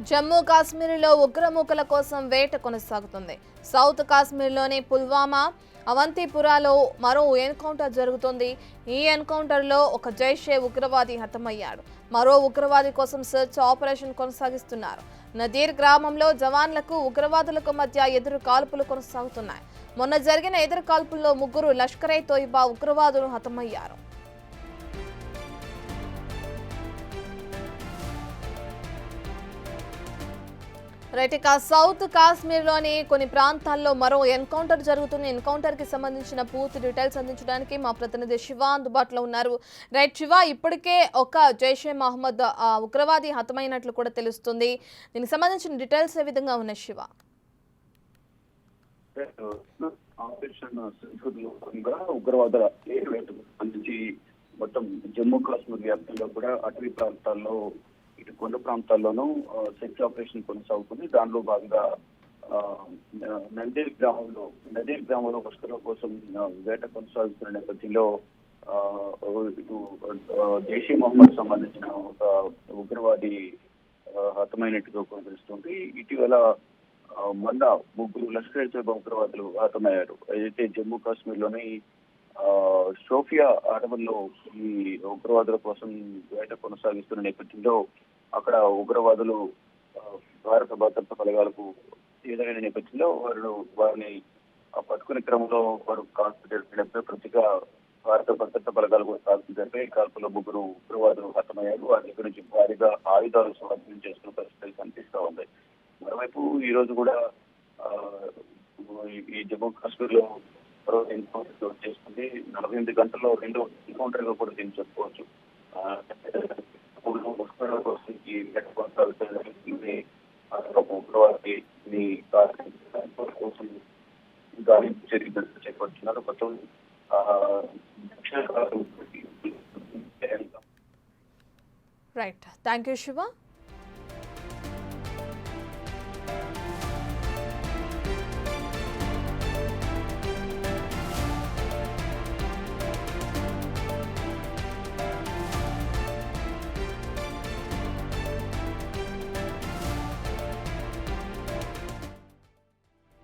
జమ్మూ కాశ్మీర్లో ఉగ్రమూకల కోసం వేట కొనసాగుతుంది. సౌత్ కాశ్మీర్లోని పుల్వామా, అవంతిపురాలో మరో ఎన్కౌంటర్ జరుగుతుంది. ఈ ఎన్కౌంటర్లో ఒక జైషే ఉగ్రవాది హతమయ్యాడు. మరో ఉగ్రవాది కోసం సెర్చ్ ఆపరేషన్ కొనసాగిస్తున్నారు. నదీర్ గ్రామంలో జవాన్లకు ఉగ్రవాదులకు మధ్య ఎదురు కాల్పులు కొనసాగుతున్నాయి. మొన్న జరిగిన ఎదురు కాల్పుల్లో 3 లష్కర్-ఏ-తోయిబా ఉగ్రవాదులు హతమయ్యారు. రైట్, సౌత్ కాశ్మీర్లోని కొన్ని ప్రాంతాల్లో మరో ఎన్కౌంటర్ జరుగుతుంది. ఎన్కౌంటర్ కి సంబంధించిన పూర్తి డీటెయిల్స్ అందించడానికి మా ప్రతినిధి శివ అందుబాటులో ఉన్నారు. రైట్ శివ, ఇప్పటికే ఒక జైషే మహమ్మద్ ఉగ్రవాది హతమైనట్లు కూడా తెలుస్తుంది. దీనికి సంబంధించిన డీటెయిల్స్ ఏ విధంగా ఉన్నాయి శివ? ఉగ్రవాదుల సంబంధించి మొత్తం జమ్మూ కాశ్మీర్ వ్యాప్తంగా కూడా అటవీ ప్రాంతాల్లో ఇటు కొండ ప్రాంతాల్లోనూ సెర్చ్ ఆపరేషన్ కొనసాగుతుంది. దానిలో భాగంగా నదీర్ గ్రామంలో వస్తువుల కోసం వేట కొనసాగుతున్న నేపథ్యంలో ఇటు జైషే మహమ్మద్ సంబంధించిన ఒక ఉగ్రవాది హతమైనట్టుగా తెలుస్తుంది. ఇటీవల మొన్న 3 లష్కర్-ఏ-తోయిబా ఉగ్రవాదులు హతమయ్యారు. ఏదైతే జమ్మూ కాశ్మీర్ లోని షోఫియా అడవుల్లో ఈ ఉగ్రవాదుల కోసం వేట కొనసాగిస్తున్న నేపథ్యంలో అక్కడ ఉగ్రవాదులు భారత భద్రతా బలగాలకు ఎదురైన నేపథ్యంలో వారిని పట్టుకునే క్రమంలో వారు కాల్పులు జరిపినప్పుడు ప్రతిగా భారత భద్రతా బలగాలు కూడా కాల్పులు జరిపాయి. కాల్పులో 3 ఉగ్రవాదులు హతమయ్యారు. వారి దగ్గర నుంచి భారీగా ఆయుధాలు స్వాధీనం చేసుకున్న పరిస్థితులు కనిపిస్తా ఉంది. మరోవైపు ఈ రోజు కూడా ఈ జమ్మూ కాశ్మీర్ లో మరో ఎన్కౌంటర్ చేస్తుంది. 48 గంటల్లో 2 ఎన్కౌంటర్ గా కూడా దీన్ని చెప్పుకోవచ్చు. కోసం ఈ వేట కొనసాగుతుంది. ఉగ్రవాది కోసం గాలి చర్యలు చేపడుతున్నారు. మొత్తం రైట్, థ్యాంక్ యూ శివ.